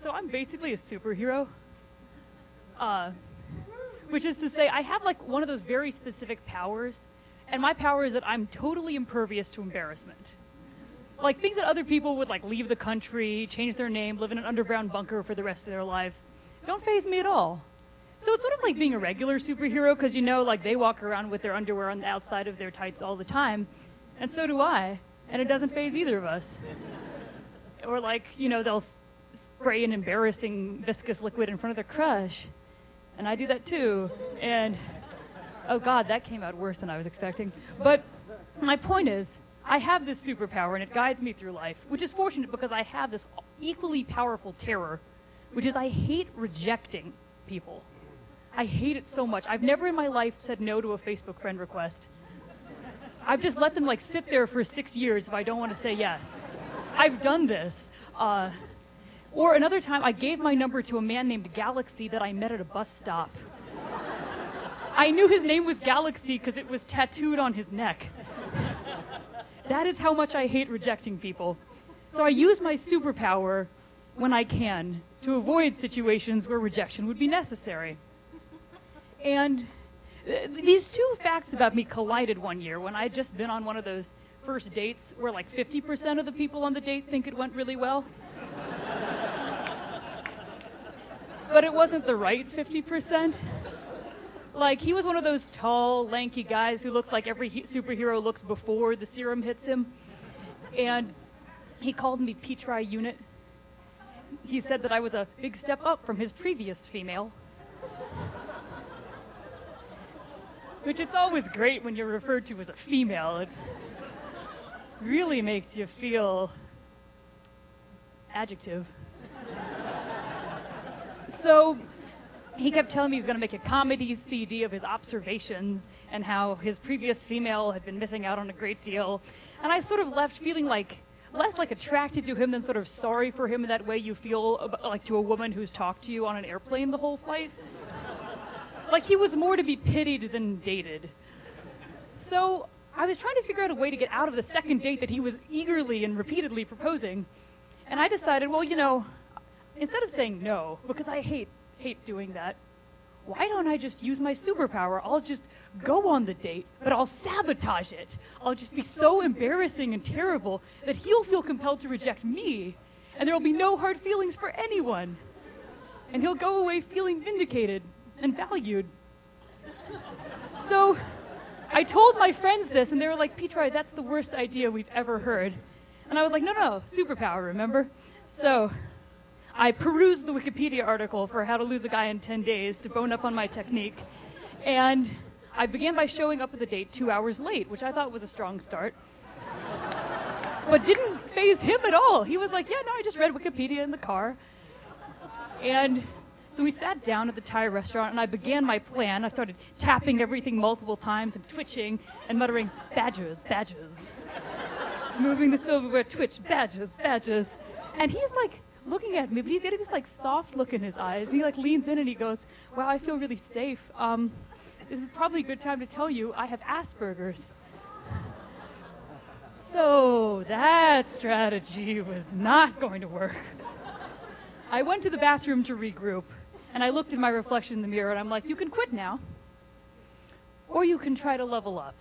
So I'm basically a superhero. Which is to say, I have like one of those very specific powers, and my power is that I'm totally impervious to embarrassment. Like things that other people would like leave the country, change their name, live in an underground bunker for the rest of their life, don't faze me at all. So it's sort of like being a regular superhero, because you know, like they walk around with their underwear on the outside of their tights all the time, and so do I, and it doesn't faze either of us. Or like, you know, they'll spray an embarrassing viscous liquid in front of their crush. And I do that too. And, oh God, that came out worse than I was expecting. But my point is, I have this superpower and it guides me through life, which is fortunate because I have this equally powerful terror, which is I hate rejecting people. I hate it so much. I've never in my life said no to a Facebook friend request. I've just let them like sit there for 6 years if I don't want to say yes. I've done this. Or another time, I gave my number to a man named Galaxy that I met at a bus stop. I knew his name was Galaxy because it was tattooed on his neck. That is how much I hate rejecting people. So I use my superpower when I can to avoid situations where rejection would be necessary. And these two facts about me collided one year when I'd just been on one of those first dates where like 50% of the people on the date think it went really well. But it wasn't the right 50%. Like, he was one of those tall, lanky guys who looks like every superhero looks before the serum hits him. And he called me Petri unit. He said that I was a big step up from his previous female. Which it's always great when you're referred to as a female. It really makes you feel adjective. So he kept telling me he was going to make a comedy CD of his observations and how his previous female had been missing out on a great deal. And I sort of left feeling like less like attracted to him than sort of sorry for him in that way you feel like to a woman who's talked to you on an airplane the whole flight. Like he was more to be pitied than dated. So I was trying to figure out a way to get out of the second date that he was eagerly and repeatedly proposing. And I decided, well, you know, instead of saying no, because I hate doing that, why don't I just use my superpower? I'll just go on the date, but I'll sabotage it. I'll just be so embarrassing and terrible that he'll feel compelled to reject me, and there'll be no hard feelings for anyone. And he'll go away feeling vindicated and valued. So I told my friends this, and they were like, Petri, that's the worst idea we've ever heard. And I was like, no, superpower, remember? So I perused the Wikipedia article for how to lose a guy in 10 days to bone up on my technique. And I began by showing up at the date 2 hours late, which I thought was a strong start. But didn't faze him at all. He was like, yeah, no, I just read Wikipedia in the car. And so we sat down at the Thai restaurant, and I began my plan. I started tapping everything multiple times and twitching and muttering, badges, badges. Moving the silverware, twitch, badges, badges. And he's like looking at me, but he's getting this like soft look in his eyes. And he like leans in and he goes, wow, I feel really safe. This is probably a good time to tell you I have Asperger's. So that strategy was not going to work. I went to the bathroom to regroup, and I looked at my reflection in the mirror, and I'm like, you can quit now, or you can try to level up.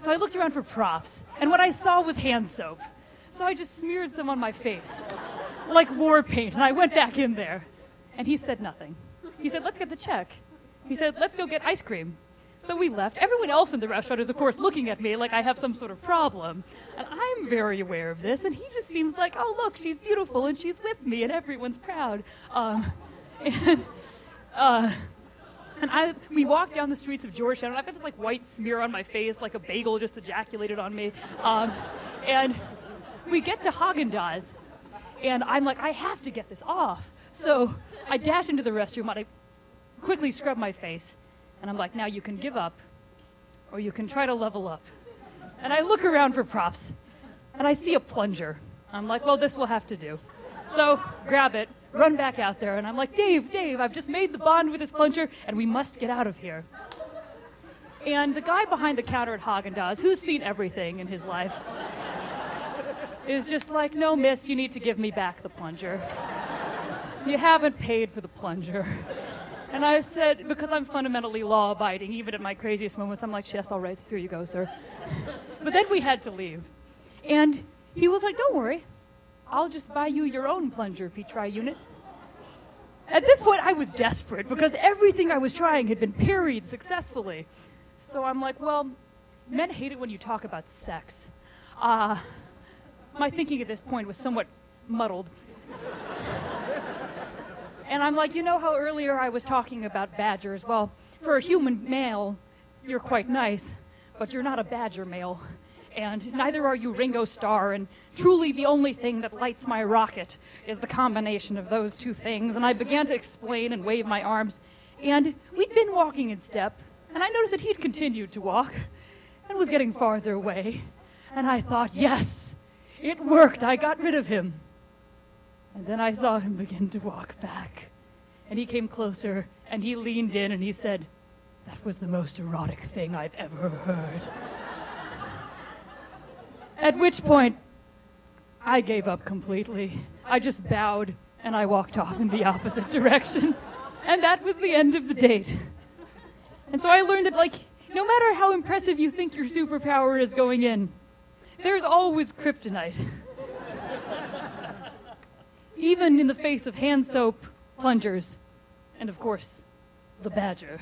So I looked around for props, and what I saw was hand soap. So I just smeared some on my face, like war paint, and I went back in there. And he said nothing. He said, let's get the check. He said, let's go get ice cream. So we left. Everyone else in the restaurant is, of course, looking at me like I have some sort of problem. And I'm very aware of this, and he just seems like, oh, look, she's beautiful, and she's with me, and everyone's proud. We walked down the streets of Georgetown, and I've got this like white smear on my face, like a bagel just ejaculated on me. And we get to Haagen-Dazs, and I'm like, I have to get this off. So I dash into the restroom, and I quickly scrub my face, and I'm like, now you can give up, or you can try to level up. And I look around for props, and I see a plunger. I'm like, well, this will have to do. So grab it, run back out there, and I'm like, Dave, I've just made the bond with this plunger, and we must get out of here. And the guy behind the counter at Haagen-Dazs, who's seen everything in his life, is just like, no, miss, you need to give me back the plunger. You haven't paid for the plunger. And I said, because I'm fundamentally law-abiding, even at my craziest moments, I'm like, yes, all right, here you go, sir. But then we had to leave. And he was like, don't worry, I'll just buy you your own plunger, Petri unit. At this point, I was desperate because everything I was trying had been parried successfully. So I'm like, well, men hate it when you talk about sex. My thinking at this point was somewhat muddled. And I'm like, you know how earlier I was talking about badgers? Well, for a human male, you're quite nice, but you're not a badger male. And neither are you Ringo Starr, and truly the only thing that lights my rocket is the combination of those two things. And I began to explain and wave my arms, and we'd been walking in step, and I noticed that he'd continued to walk and was getting farther away. And I thought, yes, it worked, I got rid of him. And then I saw him begin to walk back, and he came closer, and he leaned in, and he said, that was the most erotic thing I've ever heard. At which point, I gave up completely. I just bowed, and I walked off in the opposite direction. And that was the end of the date. And so I learned that, like, no matter how impressive you think your superpower is going in, there's always kryptonite. Even in the face of hand soap, plungers, and of course, the badger.